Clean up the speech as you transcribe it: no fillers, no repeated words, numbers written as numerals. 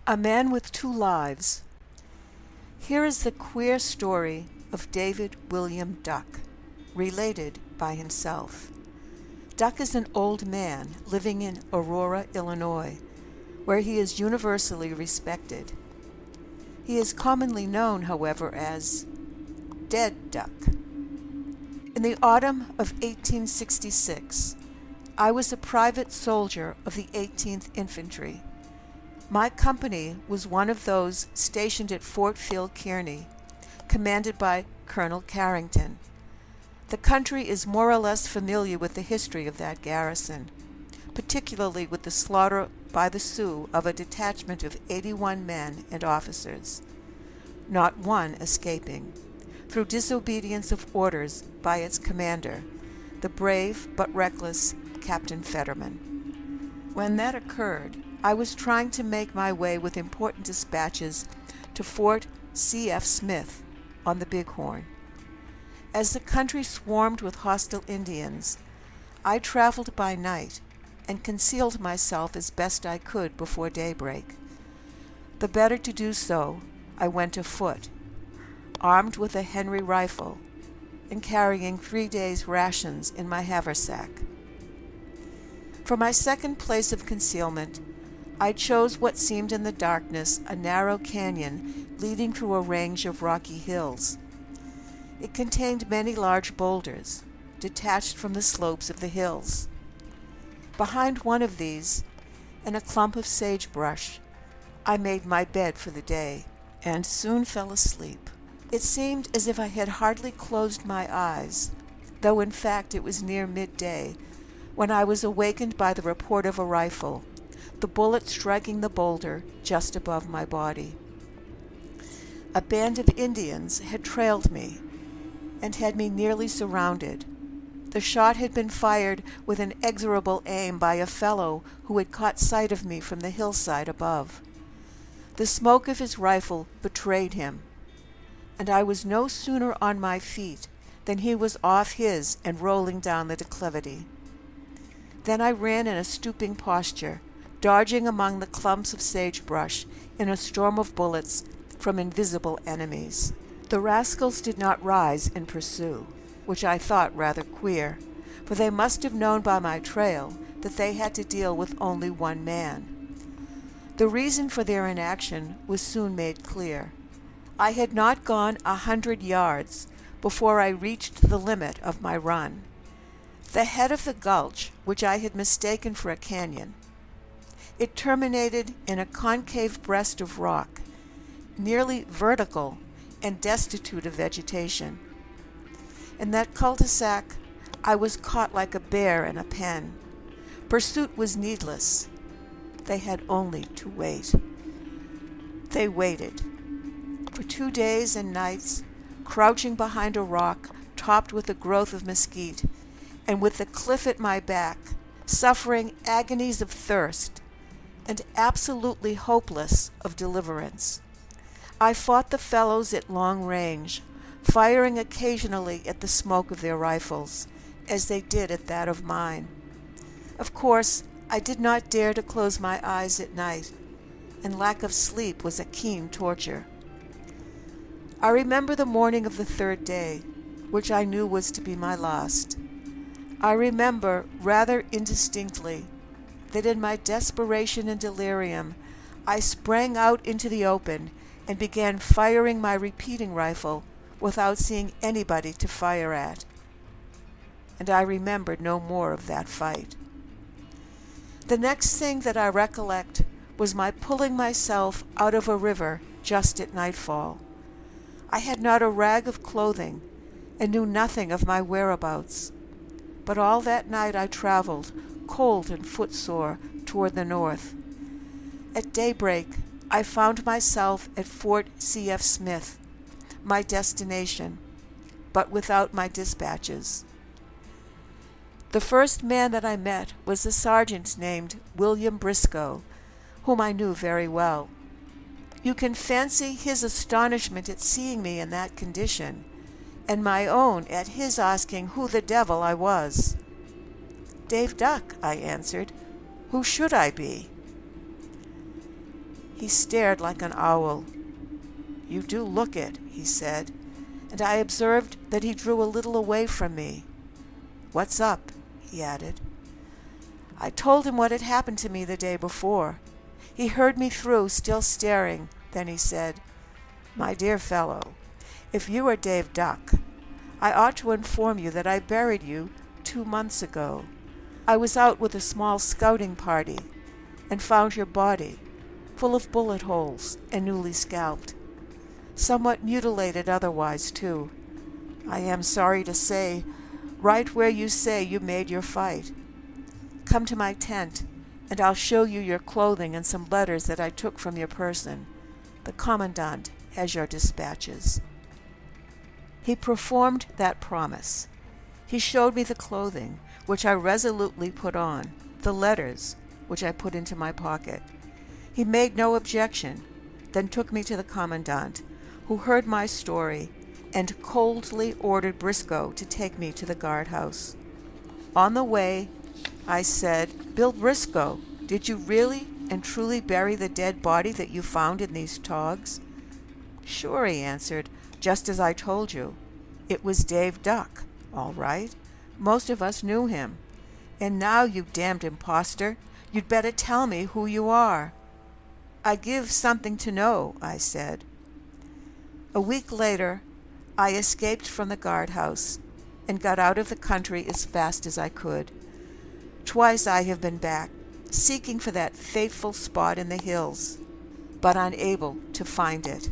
A Man with Two Lives. Here is the queer story of David William Duck, related by himself. Duck is an old man living in Aurora, Illinois, where he is universally respected. He is commonly known, however, as Dead Duck. In the autumn of 1866, I was a private soldier of the 18th Infantry. My company was one of those stationed at Fort Phil Kearney, commanded by Colonel Carrington. The country is more or less familiar with the history of that garrison, particularly with the slaughter by the Sioux of a detachment of 81 men and officers, not one escaping, through disobedience of orders by its commander, the brave but reckless Captain Fetterman. When that occurred, I was trying to make my way with important dispatches to Fort C.F. Smith on the Bighorn. As the country swarmed with hostile Indians, I traveled by night and concealed myself as best I could before daybreak. The better to do so, I went afoot, armed with a Henry rifle and carrying 3 days' rations in my haversack. For my second place of concealment, I chose what seemed in the darkness a narrow canyon leading through a range of rocky hills. It contained many large boulders, detached from the slopes of the hills. Behind one of these, in a clump of sagebrush, I made my bed for the day, and soon fell asleep. It seemed as if I had hardly closed my eyes, though in fact it was near midday, when I was awakened by the report of a rifle, the bullet striking the boulder just above my body. A band of Indians had trailed me and had me nearly surrounded. The shot had been fired with an inexorable aim by a fellow who had caught sight of me from the hillside above. The smoke of his rifle betrayed him, and I was no sooner on my feet than he was off his and rolling down the declivity. Then I ran in a stooping posture, dodging among the clumps of sagebrush in a storm of bullets from invisible enemies. The rascals did not rise and pursue, which I thought rather queer, for they must have known by my trail that they had to deal with only one man. The reason for their inaction was soon made clear. I had not gone 100 yards before I reached the limit of my run. The head of the gulch, which I had mistaken for a canyon, it terminated in a concave breast of rock, nearly vertical and destitute of vegetation. In that cul-de-sac, I was caught like a bear in a pen. Pursuit was needless. They had only to wait. They waited. For 2 days and nights, crouching behind a rock topped with a growth of mesquite, and with the cliff at my back, suffering agonies of thirst, and absolutely hopeless of deliverance. I fought the fellows at long range, firing occasionally at the smoke of their rifles, as they did at that of mine. Of course, I did not dare to close my eyes at night, and lack of sleep was a keen torture. I remember the morning of the 3rd day, which I knew was to be my last. I remember, rather indistinctly, that in my desperation and delirium, I sprang out into the open and began firing my repeating rifle without seeing anybody to fire at. And I remembered no more of that fight. The next thing that I recollect was my pulling myself out of a river just at nightfall. I had not a rag of clothing and knew nothing of my whereabouts. But all that night I traveled, cold and footsore, toward the north. At daybreak, I found myself at Fort C.F. Smith, my destination, but without my dispatches. The first man that I met was a sergeant named William Briscoe, whom I knew very well. You can fancy his astonishment at seeing me in that condition, and my own at his asking who the devil I was. "Dave Duck," I answered. "Who should I be?" He stared like an owl. "You do look it," he said, and I observed that he drew a little away from me. "What's up?" he added. I told him what had happened to me the day before. He heard me through, still staring. Then he said, "My dear fellow, if you are Dave Duck, I ought to inform you that I buried you 2 months ago. I was out with a small scouting party and found your body, full of bullet holes and newly scalped. Somewhat mutilated otherwise, too. I am sorry to say, right where you say you made your fight. Come to my tent, and I'll show you your clothing and some letters that I took from your person. The commandant has your dispatches." He performed that promise. He showed me the clothing, which I resolutely put on, the letters, which I put into my pocket. He made no objection, then took me to the commandant, who heard my story and coldly ordered Briscoe to take me to the guardhouse. On the way, I said, "Bill Briscoe, did you really and truly bury the dead body that you found in these togs?" "Sure," he answered, "just as I told you. It was Dave Duck, all right. Most of us knew him. And now, you damned impostor, you'd better tell me who you are." "I give something to know," I said. A week later, I escaped from the guardhouse and got out of the country as fast as I could. Twice I have been back, seeking for that fateful spot in the hills, but unable to find it.